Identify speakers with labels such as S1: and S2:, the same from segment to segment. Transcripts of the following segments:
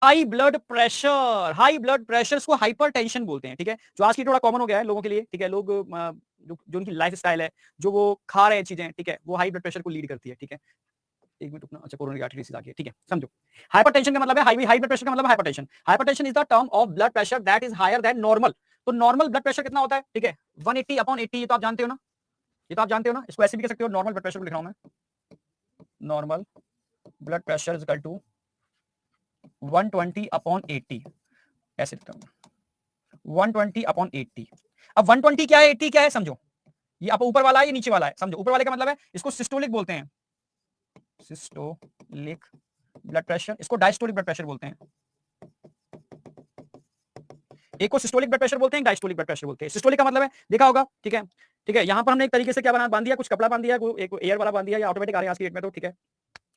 S1: High blood pressure, high blood pressure को hypertension बोलते हैं, ठीक है। जो आज की थोड़ा कॉमन हो गया है लोगों के लिए, ठीक है। लोग जो उनकी लाइफस्टाइल है, जो वो खा रहे हैं चीजें, ठीक है, वो हाई ब्लड प्रेशर को लीड करती है, ठीक है। एक मिनट रुकना। अच्छा, कोरोनरी आर्टरी डिसीज आ गई है, ठीक है, समझो। हाइपरटेंशन का मतलब है हाई हाई ब्लड प्रेशर का मतलब hypertension. Hypertension is the term of blood pressure that is higher than normal. तो नॉर्मल ब्लड प्रेशर कितना होता है, ठीक है, 180/80। ये तो आप जानते हो ना, ये तो आप जानते हो ना। इसको ऐसे भी कह सकते हो, नॉर्मल ब्लड प्रेशर को लिख रहा हूं मैं। Normal blood pressure is equal to 120/80, ऐसे लिखता हूं 120/80। अब 120 क्या है, 80 क्या है, समझो। ये आप ऊपर वाला है, ये नीचे वाला है, समझो। ऊपर वाले का मतलब है इसको सिस्टोलिक बोलते हैं, सिस्टोलिक ब्लड प्रेशर। इसको डायस्टोलिक ब्लड प्रेशर बोलते हैं। एक को सिस्टोलिक ब्लड प्रेशर बोलते हैं, डायस्टोलिक ब्लड प्रेशर बोलते हैं। सिस्टोलिक का मतलब है, देखा होगा, ठीक है, ठीक है। यहां पर हमने एक तरीके से क्या बना बांध दिया, कुछ कपड़ा बांध दिया, एक एयर वाला बांध दिया, या ऑटोमेटिक आ रहे हैं आज की डेट में, तो ठीक है,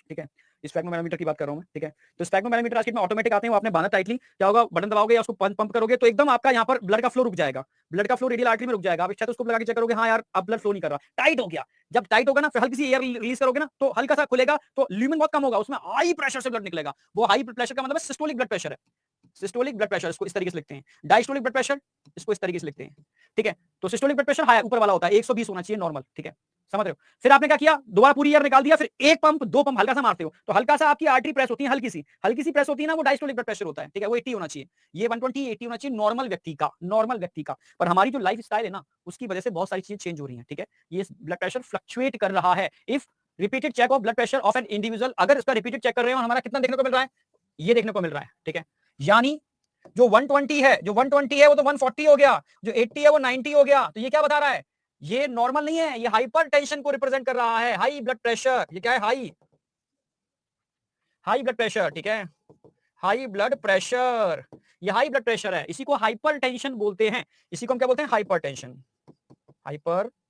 S1: ठीक है। स्फैग्मोमेनोमीटर की बात कर रहा हूं मैं, ठीक है। तो स्फैग्मोमेनोमीटर आज की में ऑटोमेटिक आते हैं, वो आपने बांधा टाइटली, क्या होगा, बटन दबाओगे या उसको पंप करोगे तो एकदम आपका यहाँ पर ब्लड का फ्लो रुक जाएगा। ब्लड का फ्लो रेडियल आर्टरी में रुक जाएगा। आप स्टेथोस्कोप लगा के चेक करोगे, हाँ यार अब ब्लड फ्लो नहीं कर रहा, टाइट हो गया। जब टाइट होगा ना, फिर हल्की सी एयर रिलीज करोगे ना, तो हल्का सा खुलेगा, तो ल्यूमेन बहुत कम होगा, उसमें हाई प्रेशर से ब्लड निकलेगा। वो हाई प्रेशर का मतलब है सिस्टोलिक ब्लड प्रेशर है। सिस्टोलिक ब्लड प्रेशर इसको इस तरीके से लिखते हैं। डायस्टोलिक ब्लड प्रेशर इसको इस तरीके से लिखते हैं, ठीक है। तो सिस्टोलिक ब्लड प्रेशर हाई ऊपर वाला होता है, 120 होना चाहिए नॉर्मल, ठीक है, समझ रहे हो। फिर आपने क्या किया, दोबारा पूरी एयर निकाल दिया, फिर एक पंप दो पंप हल्का सा मारते हो, तो हल्का सा आपकी आर्टरी प्रेस होती है, हल्की सी प्रेस होती है ना, वो डायस्टोलिक ब्लड प्रेशर होता है, ठीक है। वो 80 होना चाहिए। ये 120 80 होना चाहिए नॉर्मल व्यक्ति का, नॉर्मल व्यक्ति का। पर हमारी जो लाइफ स्टाइल है ना, उसकी वजह से बहुत सारी चीजें चेंज हो रही हैं, ठीक है। ये ब्लड प्रेशर फ्लक्चुएट कर रहा है। If repeated check of blood pressure of an individual, अगर इसका रिपीटेड चेक कर रहे हो, हमारा कितना देखने को मिल रहा है, ये देखने को मिल रहा है, ठीक है। यानी जो 120 है, जो 120 है वो तो 140 हो गया, जो 80 है वो 90 हो गया। तो ये क्या बता रहा है, ये नॉर्मल नहीं है, ये हाइपरटेंशन को रिप्रेजेंट कर रहा है, हाई ब्लड प्रेशर। ये क्या है, हाई हाई ब्लड प्रेशर, ठीक है, हाई ब्लड प्रेशर। ये हाई ब्लड प्रेशर है, इसी को हाइपरटेंशन बोलते हैं। इसी को हम क्या बोलते हैं, हाइपरटेंशन, हाइपरटेंशन।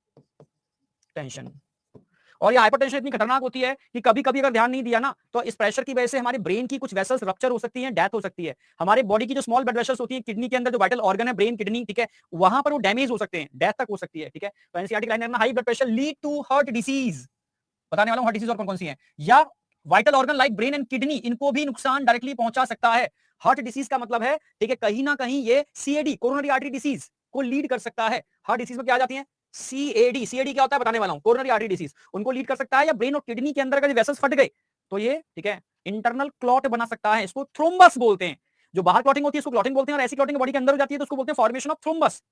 S1: और ये हाइपरटेंशन इतनी खतरनाक होती है कि कभी कभी अगर ध्यान नहीं दिया ना, तो इस प्रेशर की वजह से हमारे ब्रेन की कुछ वेसल्स रप्चर हो सकती हैं, डेथ हो सकती है। हमारे बॉडी की जो स्मॉल ब्लड वेसल्स होती है, किडनी के अंदर जो वाइटल ऑर्गन है, ब्रेन, किडनी, ठीक है, वहां पर वो डैमेज हो सकते हैं, डेथ तक हो सकती है, ठीक है। तो एनसीईआरटी लाइन में high blood pressure lead to heart disease, बताने वाला हूं हार्ट डिसीज और कौन कौन सी है, या vital organ like brain and kidney, इनको भी नुकसान डायरेक्टली पहुंचा सकता है। हार्ट डिसीज का मतलब है, ठीक है, कहीं ना कहीं ये सीएडी, कोरोनरी आर्टरी डिसीज को लीड कर सकता है। हार्ट डिसीज में क्या आ जाती है, सीएडी। सीएडी क्या होता है बताने वाला हूं, कोरोनरी आर्टरी डिसीज, उनको लीड कर सकता है। या ब्रेन और किडनी के अंदर अगर वेसल्स फट गए तो ये, ठीक है, इंटरनल क्लॉट बना सकता है, इसको थ्रोम्बस बोलते हैं। जो बाहर क्लॉटिंग होती है उसको क्लॉटिंग बोलते हैं, और ऐसी क्लॉटिंग बॉडी के अंदर हो जाती है तो उसको बोलते हैं फॉर्मेशन ऑफ थ्रोम्बस,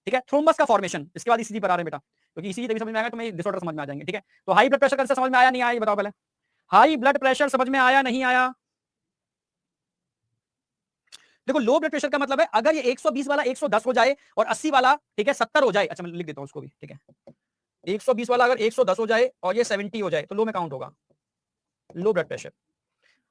S1: ठीक है, थ्रोम्बस का फॉर्मेशन। इसके बाद इसी पर आ रहे हैं बेटा, क्योंकि इसी तभी समझ में आएगा तो मैं डिसऑर्डर समझ में आ जाएंगे, ठीक है। तो हाई ब्लड प्रेशर का समझ में आया नहीं आया, ये बताओ पहले। हाई ब्लड प्रेशर समझ में आया नहीं आया। देखो, लो ब्लड प्रेशर का मतलब है अगर ये 120 वाला 110 हो जाए और 80 वाला, ठीक है, 70 हो जाए। अच्छा, मैं लिख देता हूं उसको भी, ठीक है। 120 वाला अगर 110 हो जाए और ये 70 हो जाए तो लो में काउंट होगा, low blood pressure.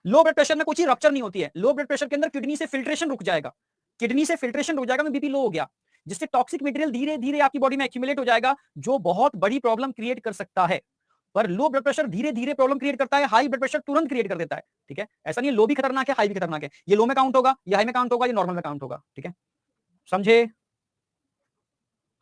S1: Low blood pressure में कुछ ही रप्चर नहीं होती है। लो ब्लड प्रेशर के अंदर किडनी से फिल्ट्रेशन रुक जाएगा, किडनी से फिल्ट्रेशन रुक जाएगा, बीपी लो हो गया, जिससे टॉक्सिक मटेरियल धीरे धीरे आपकी बॉडी में एक्यूमुलेट हो जाएगा, जो बहुत बड़ी प्रॉब्लम क्रिएट कर सकता है। पर लो ब्लड प्रेशर धीरे धीरे प्रॉब्लम क्रिएट करता है, हाई ब्लड प्रेशर तुरंत क्रिएट कर देता है, ठीक है। ऐसा नहीं है लो भी खतरनाक है हाई भी खतरनाक है, ये लो में काउंट होगा, ये हाई में काउंट होगा, ये नॉर्मल में काउंट होगा, ठीक है, समझे।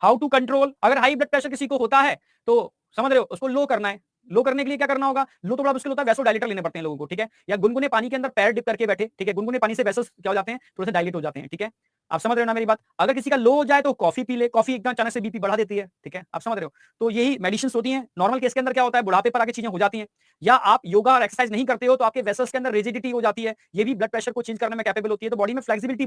S1: हाउ टू कंट्रोल, अगर हाई ब्लड प्रेशर किसी को होता है तो समझ रहे हो, उसको लो करना है। लो करने के लिए क्या करना होगा, लो तो बड़ा मुश्किल होता है, वैसोडाइलेटर लेने पड़ते हैं लोगों को, ठीक है, या गुनगुने पानी के अंदर पैर डिप करके बैठे, ठीक है, गुनगुने पानी से वेसल्स क्या हो जाते हैं, थोड़े से डायलेट हो जाते हैं, ठीक है। आप समझ रहे हो ना मेरी बात। अगर किसी का लो हो जाए तो कॉफी पी ले, कॉफी एकदम अचानक से बीपी बढ़ा देती है, ठीक है, आप समझ रहे हो। तो यही मेडिसिन होती हैं। नॉर्मल केस के अंदर क्या होता है, बुढ़ापे पर आके चीजें हो जाती हैं, या आप योगा और एक्सरसाइज नहीं करते हो तो आपके वेसल्स के अंदर रिजिडिटी हो जाती है, ये भी ब्लड प्रेशर को चेंज करने में कैपेबल होती है। तो बॉडी में फ्लेक्सिबिलिटी